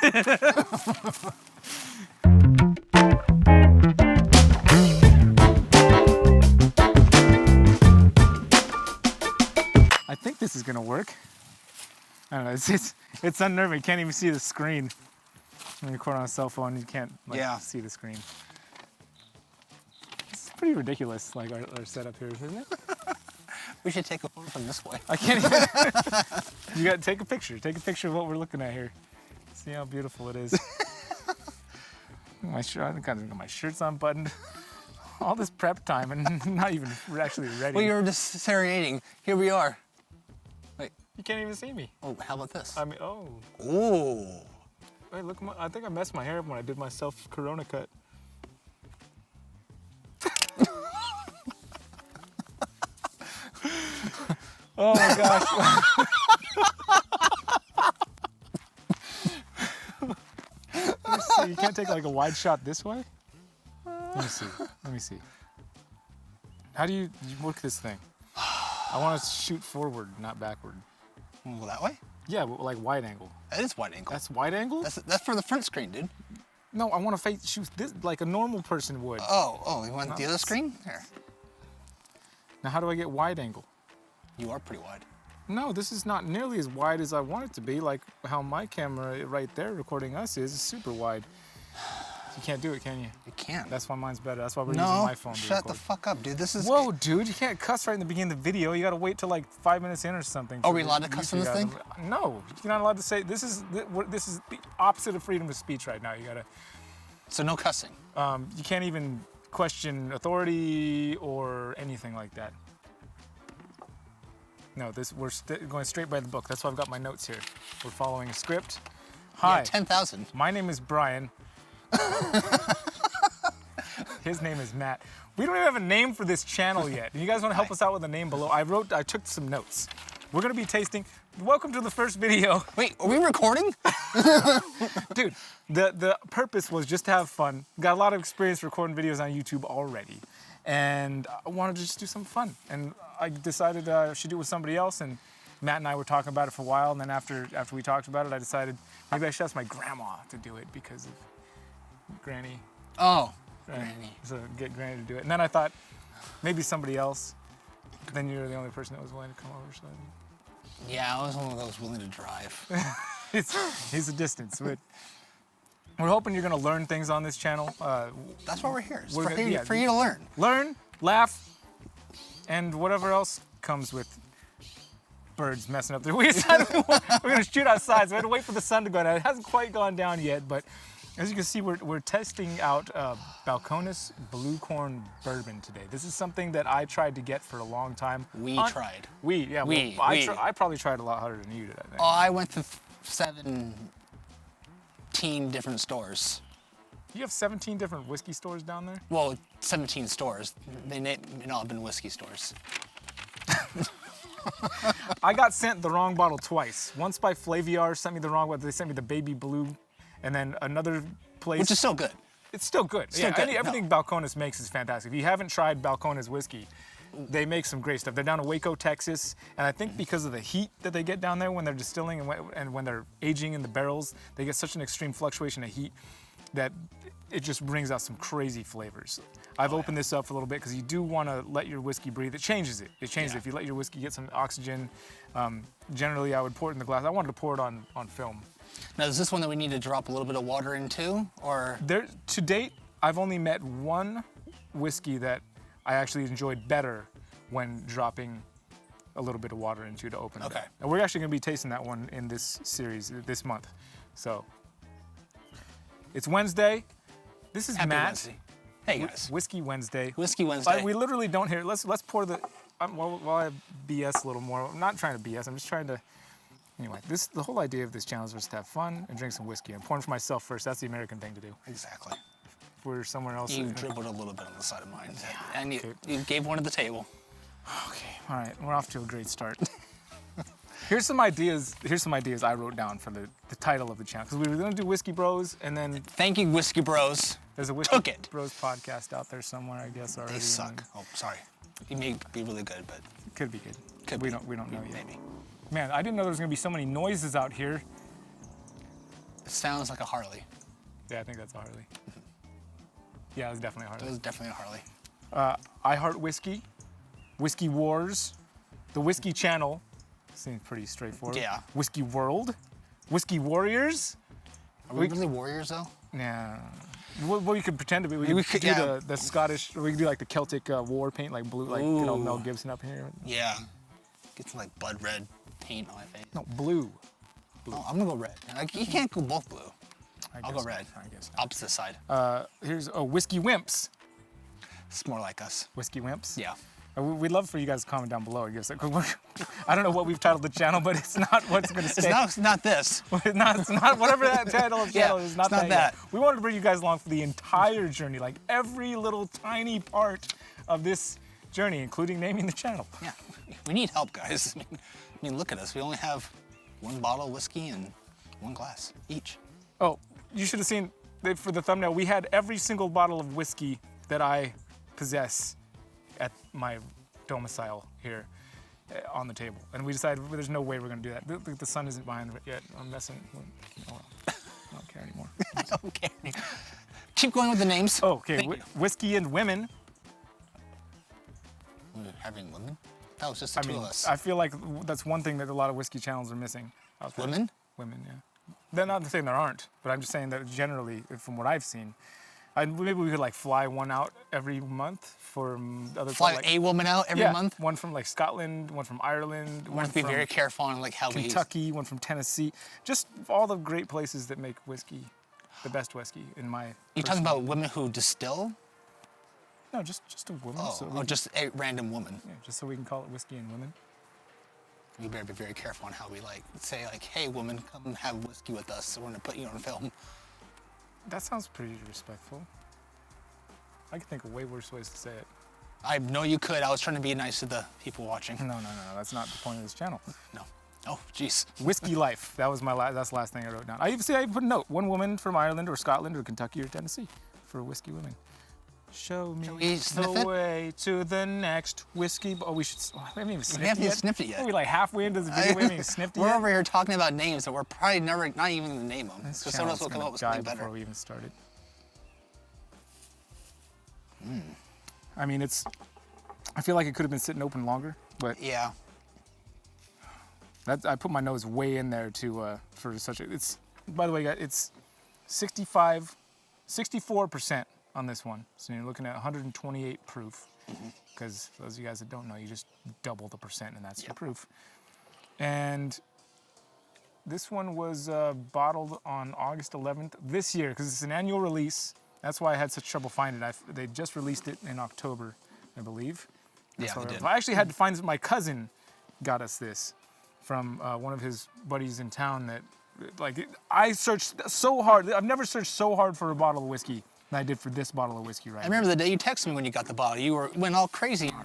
I think this is gonna work. I don't know, it's unnerving. You can't even see the screen. When you record on a cell phone, you can't see the screen. It's pretty ridiculous, like our setup here, isn't it? We should take a photo from this way. I can't even. You got to take a picture. Take a picture of what we're looking at here. See how beautiful it is. My shirt, I got my shirt's unbuttoned. All this prep time and not even actually ready. Well, you were just serenading. Here we are. Wait. You can't even see me. Oh, how about this? I mean, oh. Ooh. Wait, look, I think I messed my hair up when I did my self-corona cut. Oh my gosh. Let's see. You can't take like a wide shot this way? Let me see. Let me see. How do you work this thing? I want to shoot forward, not backward. Well, that way? Yeah, like wide angle. That is wide angle. That's wide angle? That's for the front screen, dude. No, I want to shoot this like a normal person would. Oh, you want the other screen? Here. Now, how do I get wide angle? You are pretty wide. No, this is not nearly as wide as I want it to be. Like how my camera right there recording us is super wide. You can't do it, can you? You can't. That's why mine's better. That's why we're using my phone to record. Shut the fuck up, dude. This is... Whoa, dude, you can't cuss right in the beginning of the video. You gotta wait till like 5 minutes in or something. Are we allowed to cuss in this thing? No, you're not allowed to say, this is the opposite of freedom of speech right now. You gotta... So no cussing? You can't even question authority or anything like that. No, we're going straight by the book. That's why I've got my notes here. We're following a script. Hi. Yeah, 10,000. My name is Brian. His name is Matt. We don't even have a name for this channel yet. You guys want to help us out with a name below? I took some notes. We're going to be tasting. Welcome to the first video. Wait, are we recording? Dude, the purpose was just to have fun. Got a lot of experience recording videos on YouTube already. And I wanted to just do some fun. And I decided I should do it with somebody else. And Matt and I were talking about it for a while. And then after we talked about it, I decided maybe I should ask my grandma to do it because of Granny. Oh, Granny. So get Granny to do it. And then I thought maybe somebody else. Then you're the only person that was willing to come over. So yeah, I was one of those willing to drive. It's a distance. We're hoping you're going to learn things on this channel. That's why we're here. It's for for you to learn. Learn, laugh, and whatever else comes with birds messing up their weeds. We're going to shoot outside, so we have to wait for the sun to go down. It hasn't quite gone down yet, but as you can see, we're testing out Balcones Blue Corn Bourbon today. This is something that I tried to get for a long time. Tried. I probably tried a lot harder than you did, I think. Oh, I went to 17 different stores. You have 17 different whiskey stores down there? Well, 17 stores. They may not have been whiskey stores. I got sent the wrong bottle twice. Once by Flaviar, sent me the wrong one. They sent me the baby blue. And then another place. Which is still good. It's still good. Still good. Everything Balcones makes is fantastic. If you haven't tried Balcones whiskey, they make some great stuff. They're down in Waco, Texas, and I think because of the heat that they get down there when they're distilling and when they're aging in the barrels, they get such an extreme fluctuation of heat that it just brings out some crazy flavors. I've opened this up for a little bit because you do want to let your whiskey breathe. It changes it. It changes it. If you let your whiskey get some oxygen, generally I would pour it in the glass. I wanted to pour it on film. Now, is this one that we need to drop a little bit of water into, or? To date, I've only met one whiskey that I actually enjoyed better when dropping a little bit of water into to open it. Okay. And we're actually going to be tasting that one in this series this month. So, it's Wednesday. This is Happy Matt. Wednesday. Hey guys. Whiskey Wednesday. Whiskey Wednesday. We literally don't hear. Let's pour the. While I BS a little more. I'm not trying to BS. I'm just trying to. Anyway, the whole idea of this challenge is just to have fun and drink some whiskey. I'm pouring for myself first. That's the American thing to do. Exactly. If we're somewhere else. You dribbled a little bit on the side of mine. Yeah. And you gave one at the table. Okay, all right. We're off to a great start. Here's some ideas I wrote down for the title of the channel. Because we were going to do Whiskey Bros, and then... Thank you, Whiskey Bros. There's a Whiskey Bros podcast out there somewhere, I guess, already. They suck. Oh, sorry. It may be really good, but... Could be good. We don't know yet. Maybe. Man, I didn't know there was going to be so many noises out here. sounds like a Harley. Yeah, I think that's a Harley. Yeah, it was definitely a It Harley. was definitely a Harley. I Heart Whiskey, Whiskey Wars, the Whiskey Channel. Seems pretty straightforward. Yeah. Whiskey World, Whiskey Warriors. Are we really warriors though? Yeah. Well, we could pretend to be. We could do yeah. the Scottish, or we could do like the Celtic war paint, like blue, like Mel Ooh. Gibson up here. Yeah. Get some like blood red paint on my face. No, blue. Oh, I'm gonna go red. Like, you can't go both blue. I'll go guess red. not, I guess Opposite side. Here's Whiskey Wimps. It's more like us. Whiskey Wimps. Yeah. We'd love for you guys to comment down below. I guess. I don't know what we've titled the channel, but it's not what's going to stay. It's not this. It's not whatever that title of the channel is. Not it's not that. that. Yet. We wanted to bring you guys along for the entire journey, like every little tiny part of this journey, including naming the channel. Yeah. We need help, guys. I mean, look at us. We only have one bottle of whiskey and one glass each. Oh, you should have seen for the thumbnail. We had every single bottle of whiskey that I possess at my domicile here on the table, and we decided there's no way we're going to do that. The sun isn't behind it yet. I'm messing. Oh, well. I don't care anymore. I don't care. Keep going with the names. Oh, okay. Whiskey and Women. We're having women? That was just the two of us. I feel like that's one thing that a lot of whiskey channels are missing. out there. Women? Women, yeah. They're not saying there aren't, but I'm just saying that generally, from what I've seen, maybe we could like fly one out every month for other. Fly like, a woman out every month? One from like Scotland, one from Ireland, We have to be very careful on like how we Kentucky, one from Tennessee. Just all the great places that make whiskey, the best whiskey in my. You're talking about women who distill? No, just a woman. Oh, so or just a random woman. yeah, just so we can call it Whiskey and Women. We better be very careful on how we like say like, hey woman, come have whiskey with us. We're gonna put you on film. That sounds pretty respectful. I can think of way worse ways to say it. I know you could. I was trying to be nice to the people watching. No, that's not the point of this channel. No. Oh, jeez. Whiskey Life. That was that's the last thing I wrote down. I put a note. One woman from Ireland or Scotland or Kentucky or Tennessee for Whiskey Women. Show me Shall we sniff the it? way to the next whiskey. Oh, we should. We haven't even sniffed We haven't it even yet. sniffed it yet. Are we like halfway into the video? We haven't even sniffed it We're yet. over here talking about names that we're probably never, not even gonna name them. This Because someone else channel's will come gonna up with die something better. before we even started. I mean, I feel like it could have been sitting open longer, but Yeah. I put my nose way in there for such a. By the way, guys, it's 64% on this one. So you're looking at 128 proof. Because for those of you guys that don't know, you just double the percent, and that's your proof. And this one was bottled on August 11th this year, because it's an annual release. That's why I had such trouble finding it. They just released it in October, I believe. Yeah, they did. I actually had to find it. My cousin got us this from one of his buddies in town. I searched so hard. I've never searched so hard for a bottle of whiskey than I did for this bottle of whiskey right I remember the day you texted me when you got the bottle. You went all crazy. And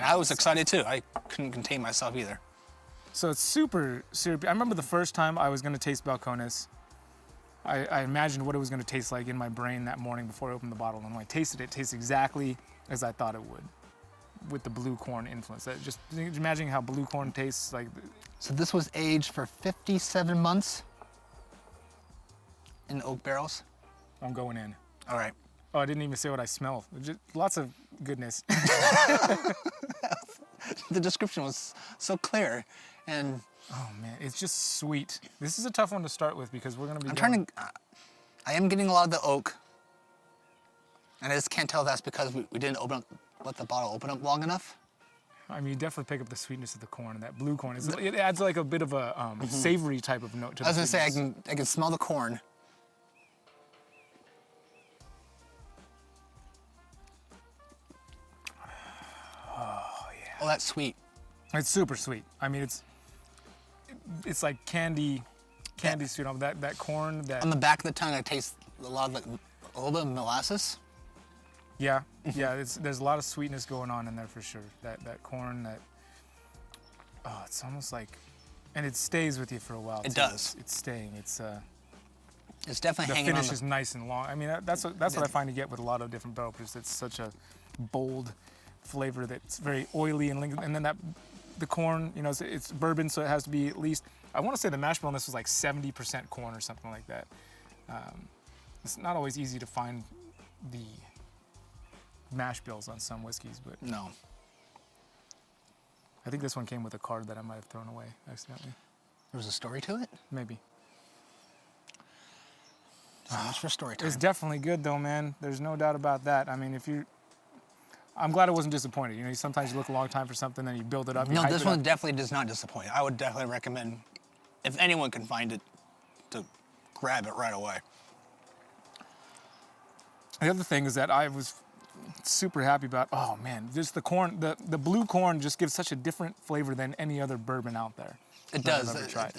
I was excited too. I couldn't contain myself either. So it's super syrupy. I remember the first time I was going to taste Balcones. I imagined what it was going to taste like in my brain that morning before I opened the bottle. And when I tasted it, it tastes exactly as I thought it would, with the blue corn influence. Just imagining how blue corn tastes like. So this was aged for 57 months in oak barrels. I'm going in. All right. Oh, I didn't even say what I smell. Just lots of goodness. The description was so clear, and Oh man, it's just sweet. This is a tough one to start with because we're gonna be. I am getting a lot of the oak, and I just can't tell if that's because we didn't let the bottle open up long enough. I mean, you definitely pick up the sweetness of the corn. That blue corn, it adds like a bit of a savory type of note to the I was gonna say I sweetness. can smell the corn. Oh yeah. Oh, that's sweet. It's super sweet. I mean, it's like candy sweet. That corn. On the back of the tongue, I taste a little bit of molasses. Yeah, yeah. There's a lot of sweetness going on in there for sure. That corn. It's almost like, and it stays with you for a while. It too. does. It's staying. It's definitely the hanging on. finish is nice and long. I mean, that's what I find you get with a lot of different barrel proofs. It's such a bold flavor that's very oily and lingering. And then the corn, it's bourbon, so it has to be at least. I want to say the mash bill on this was like 70% corn or something like that. It's not always easy to find the mash bills on some whiskeys, but No. I think this one came with a card that I might have thrown away accidentally. There was a story to it? Maybe. So much for story time. It's definitely good though, man. There's no doubt about that. I mean, I'm glad I wasn't disappointed. You know, sometimes you look a long time for something, then you build it up. No, this one definitely does not disappoint. I would definitely recommend, if anyone can find it, to grab it right away. The other thing is that I was super happy about, oh man, just the corn, the blue corn just gives such a different flavor than any other bourbon out there. It does. I've ever tried.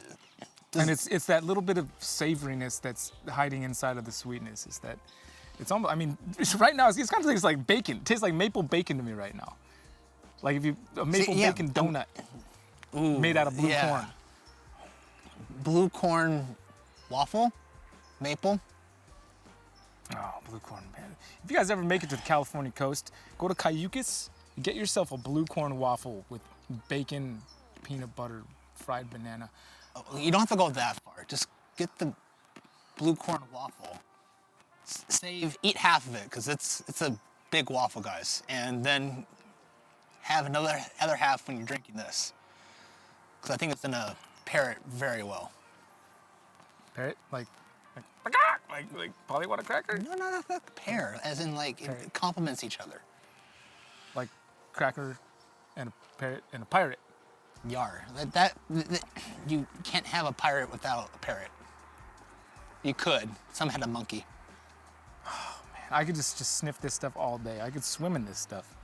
And it's that little bit of savoriness that's hiding inside of the sweetness. Is that it's almost, I mean, right now it's kind of tastes like bacon. It tastes like maple bacon to me right now. Like if a maple bacon donut made out of blue corn. Blue corn waffle, maple. Oh, blue corn, man. If you guys ever make it to the California coast, go to Cayucas, get yourself a blue corn waffle with bacon, peanut butter, fried banana. You don't have to go that far. Just get the blue corn waffle. Eat half of it, because it's a big waffle, guys. And then have other half when you're drinking this. Because I think it's gonna pair it very well. Pair it? Like Polly want a cracker? No, not pair. As in, like, it complements each other. Like cracker and a parrot and a pirate. Yar. That you can't have a pirate without a parrot. You could. Some had a monkey. Oh man, I could just sniff this stuff all day. I could swim in this stuff.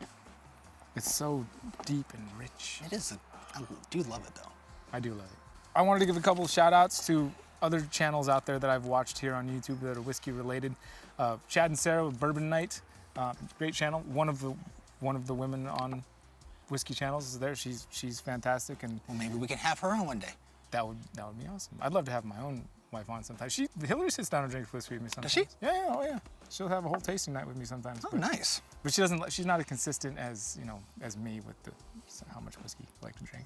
It's so deep and rich. It is. I do love it though. I do love it. I wanted to give a couple of shout outs to other channels out there that I've watched here on YouTube that are whiskey related. Chad and Sarah with Bourbon Night, great channel. One of the women on whiskey channels is there. She's fantastic, and Well, maybe we can have her on one day. that would be awesome. I'd love to have my own wife on sometimes. Hillary sits down and drinks whiskey with me sometimes. Does she? Yeah, oh yeah. She'll have a whole tasting night with me sometimes. Oh, nice. But she doesn't. She's not as consistent as as me with how much whiskey I like to drink.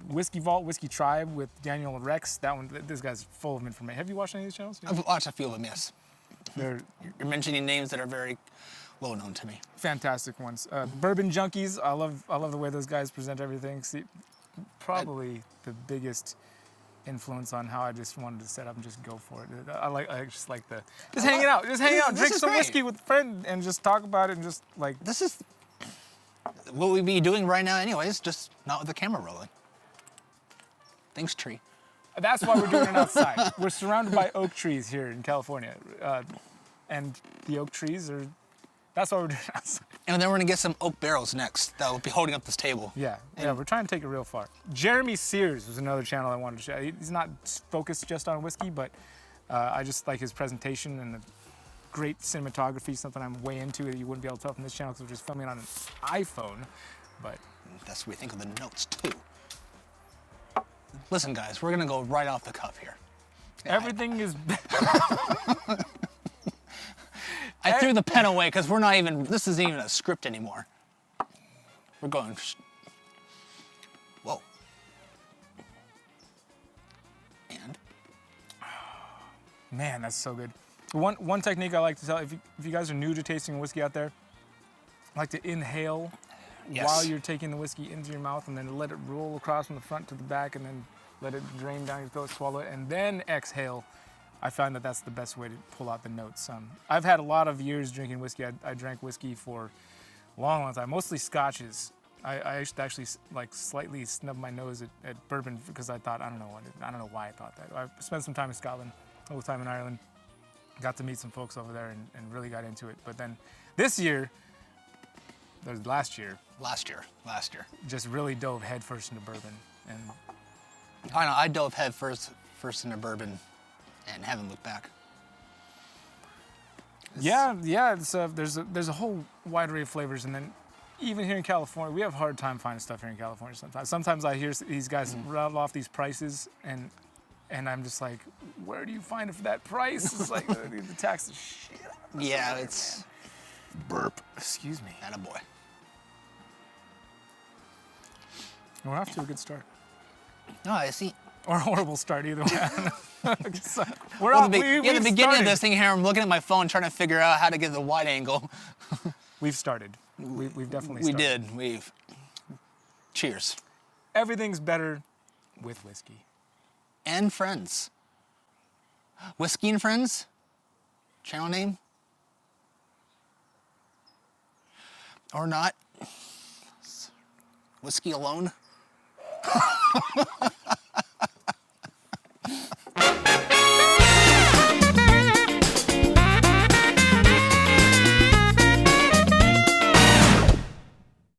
Whiskey Vault, Whiskey Tribe with Daniel and Rex. That one, this guy's full of information. Have you watched any of these channels? I've watched a few of them, yes. They're You're mentioning names that are very well known to me. fantastic ones. Bourbon Junkies. I love the way those guys present everything. See, probably the biggest influence on how I just wanted to set up and just go for it. I just like hanging out, drink some great. whiskey with a friend and just talk about it and just like. This is what we'd be doing right now anyways, just not with the camera rolling. Thanks, tree. That's why we're doing it outside. We're surrounded by oak trees here in California, and the oak trees are. That's why we're doing it outside. And then we're gonna get some oak barrels next that will be holding up this table. Yeah, we're trying to take it real far. Jeremy Sears was another channel I wanted to share. He's not focused just on whiskey, but I just like his presentation and the great cinematography, something I'm way into that you wouldn't be able to tell from this channel because we're just filming on an iPhone, but. That's what we think of the notes too. Listen, guys, we're gonna go right off the cuff here. Everything is. I threw the pen away because we're not even. This isn't even a script anymore. We're going. Whoa. And Man, that's so good. One technique I like to tell, if you guys are new to tasting whiskey out there, I like to inhale while you're taking the whiskey into your mouth and then let it roll across from the front to the back and then let it drain down your throat, swallow it, and then exhale. I find that that's the best way to pull out the notes. I've had a lot of years drinking whiskey. I drank whiskey for a long time, mostly scotches. I actually like slightly snubbed my nose at bourbon because I thought, I don't know why I thought that. I spent some time in Scotland, a little time in Ireland, got to meet some folks over there and really got into it. But then this year, last year, just really dove headfirst into bourbon. And I know I dove head first into bourbon and haven't looked back. There's a whole wide array of flavors, and then even here in California, we have a hard time finding stuff here in California sometimes. Sometimes I hear these guys rattle off these prices, and I'm just like, where do you find it for that price? It's like, the tax is shit. Yeah, it's Burp. Excuse me. attaboy. We're off to a good start. No, I see. Or a horrible start, either way. I don't know. So, we're Well, off. the We've beginning started. of this thing here, I'm looking at my phone trying to figure out how to get the wide angle. We've started. We've definitely We started. did. We've. Cheers. Everything's better with whiskey. And friends. Whiskey and Friends? Channel name? Or not? Whiskey alone?